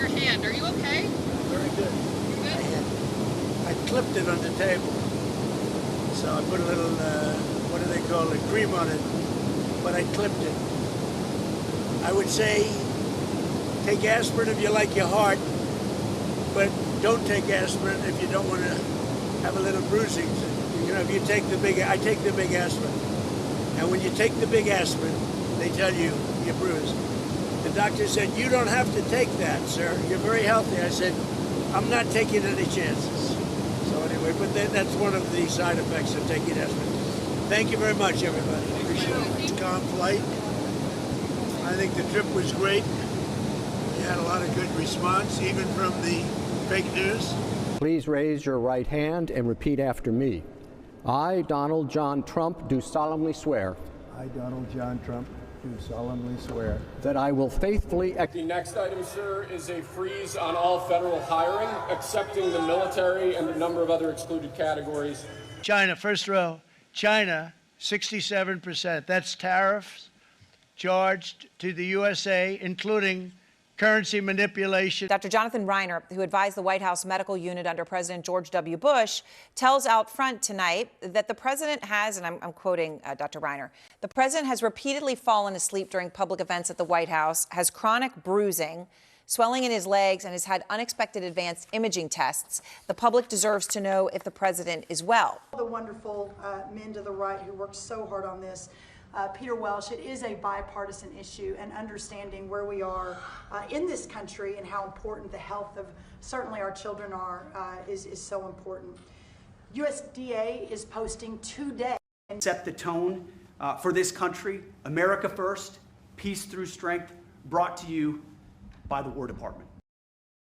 your hand. Are you okay? Very good. I clipped it on the table. So I put a little, what do they call it, cream on it. But I clipped it. I would say take aspirin if you like your heart, but don't take aspirin if you don't want to have a little bruising. You know, if you take the big, I take the big aspirin. And when you take the big aspirin, they tell you you're bruised. The doctor said, you don't have to take that, sir. You're very healthy. I said, I'm not taking any chances. So anyway, but that's one of the side effects of taking aspirin. Thank you very much, everybody. Appreciate it. It's a calm flight. I think the trip was great. We had a lot of good response, even from the fake news. Please raise your right hand and repeat after me. I, Donald John Trump, do solemnly swear. I, Donald John Trump, do solemnly swear. That I will faithfully. The next item, sir, is a freeze on all federal hiring, excepting the military and a number of other excluded categories. China, first row. China, 67%. That's tariffs charged to the USA, including currency manipulation. Dr. Jonathan Reiner, who advised the White House medical unit under President George W. Bush, tells out front tonight that the president has, and I'm quoting Dr. Reiner, the president has repeatedly fallen asleep during public events at the White House, has chronic bruising, swelling in his legs, and has had unexpected advanced imaging tests. The public deserves to know if the president is well. The wonderful men to the right who worked so hard on this. Peter Welsh, it is a bipartisan issue, and understanding where we are in this country and how important the health of certainly our children are is so important. USDA is posting today. Set the tone for this country. America first, peace through strength, brought to you by the War Department.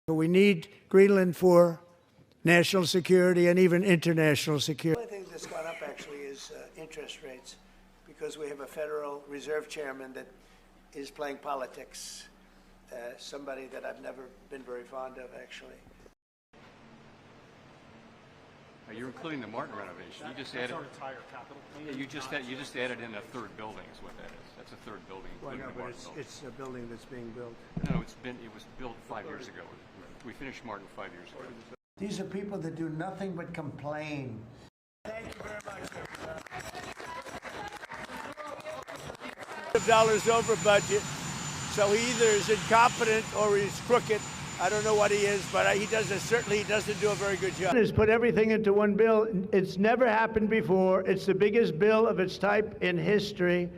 We need Greenland for national security and even international security. The only thing that's gone up actually is interest rates, because we have a Federal Reserve Chairman that is playing politics, somebody that I've never been very fond of, actually. You're including the Martin renovation. You just added. Yeah, you just added in a third building. Is what that is. That's a third building. Well, no, but it's a building that's being built. No, it was built 5 years ago. We finished Martin 5 years ago. These are people that do nothing but complain. Thank you very much. Dollars over budget, so he either is incompetent or he's crooked. I don't know what he is, but he doesn't do a very good job. Has put everything into one bill. It's never happened before. It's the biggest bill of its type in history.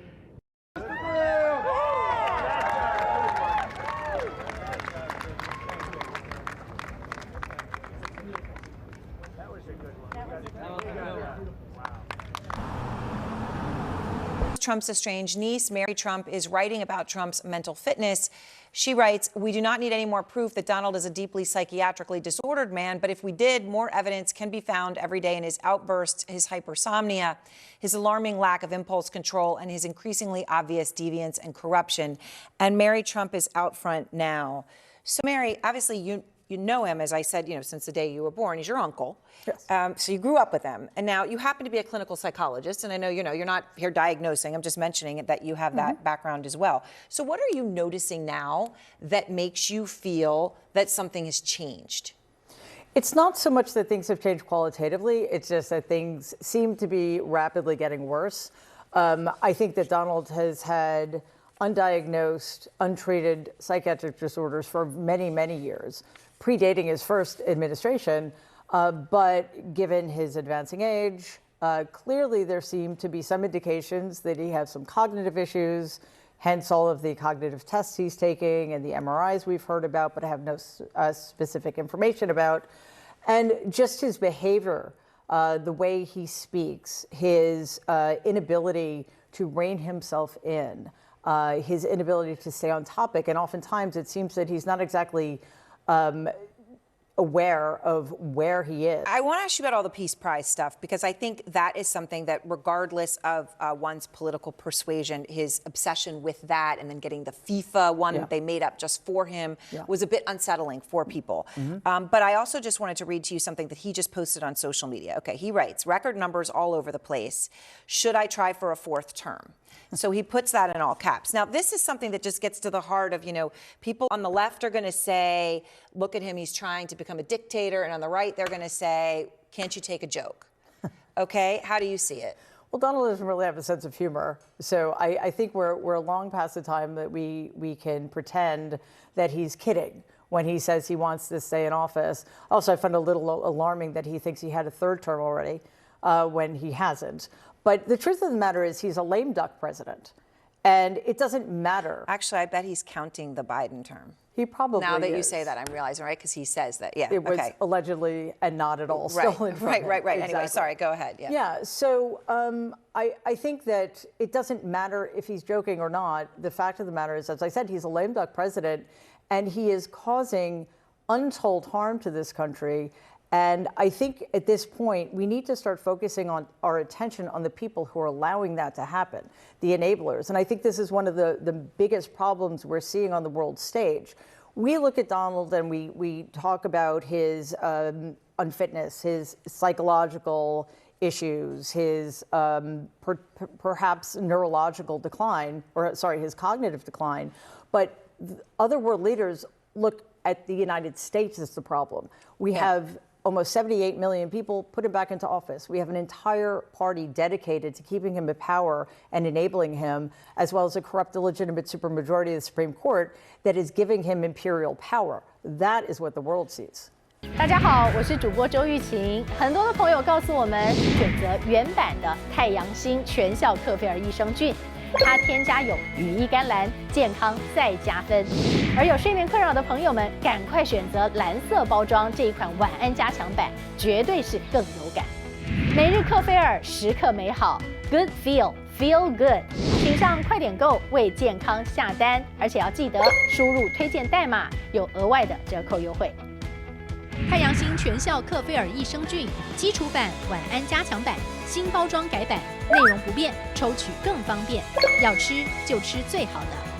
Trump's estranged niece, Mary Trump, is writing about Trump's mental fitness. She writes, "We do not need any more proof that Donald is a deeply psychiatrically disordered man, but if we did, more evidence can be found every day in his outbursts, his hypersomnia, his alarming lack of impulse control, and his increasingly obvious deviance and corruption." And Mary Trump is out front now. So, Mary, obviously you know him, as I said, since the day you were born. He's your uncle. Yes. So you grew up with him. And now you happen to be a clinical psychologist. And I know, you're not here diagnosing. I'm just mentioning that you have that background as well. So what are you noticing now that makes you feel that something has changed? It's not so much that things have changed qualitatively. It's just that things seem to be rapidly getting worse. I think that Donald has had undiagnosed, untreated psychiatric disorders for many, many years, predating his first administration, but given his advancing age, clearly there seem to be some indications that he has some cognitive issues, hence all of the cognitive tests he's taking and the MRIs we've heard about, but have no specific information about. And just his behavior, the way he speaks, his inability to rein himself in, his inability to stay on topic. And oftentimes it seems that he's not exactly aware of where he is. I want to ask you about all the Peace Prize stuff, because I think that is something that, regardless of one's political persuasion, his obsession with that and then getting the FIFA one that they made up just for him was a bit unsettling for people. But I also just wanted to read to you something that he just posted on social media. Okay, he writes, "Record numbers all over the place. Should I try for a fourth term?" So he puts that in all caps. Now, this is something that just gets to the heart of, people on the left are going to say, look at him, he's trying to become a dictator. And on the right, they're going to say, can't you take a joke? Okay, how do you see it? Well, Donald doesn't really have a sense of humor. So I think we're long past the time that we can pretend that he's kidding when he says he wants to stay in office. Also, I find it a little alarming that he thinks he had a third term already when he hasn't. But the truth of the matter is he's a lame duck president. And it doesn't matter. Actually, I bet he's counting the Biden term. He probably Now that is. you say that, I'm realizing, right? Because he says that, yeah. It was okay. allegedly and not at all stolen from him. Right. Exactly. Anyway, sorry, go ahead. Yeah. Yeah, so I think that it doesn't matter if he's joking or not. The fact of the matter is, as I said, he's a lame duck president, and he is causing untold harm to this country. And I think at this point, we need to start focusing on our attention on the people who are allowing that to happen, the enablers. And I think this is one of the biggest problems we're seeing on the world stage. We look at Donald and we talk about his unfitness, his psychological issues, his perhaps neurological decline, or sorry, his cognitive decline. But other world leaders look at the United States as the problem. We have almost 78 million people, put him back into office. We have an entire party dedicated to keeping him in power and enabling him, as well as a corrupt, illegitimate supermajority of the Supreme Court that is giving him imperial power. That is what the world sees. 大家好，我是主播周玉琴。很多的朋友告诉我们，选择原版的太阳星全效克菲尔益生菌，它添加有羽衣甘蓝，健康再加分。而有睡眠困扰的朋友们，赶快选择蓝色包装这一款晚安加强版，绝对是更有感。每日克菲尔，时刻美好 ，Good Feel Good， 请上快点购为健康下单，而且要记得输入推荐代码，有额外的折扣优惠。太阳星全效克菲尔益生菌基础版、晚安加强版，新包装改版，内容不变，抽取更方便。要吃就吃最好的。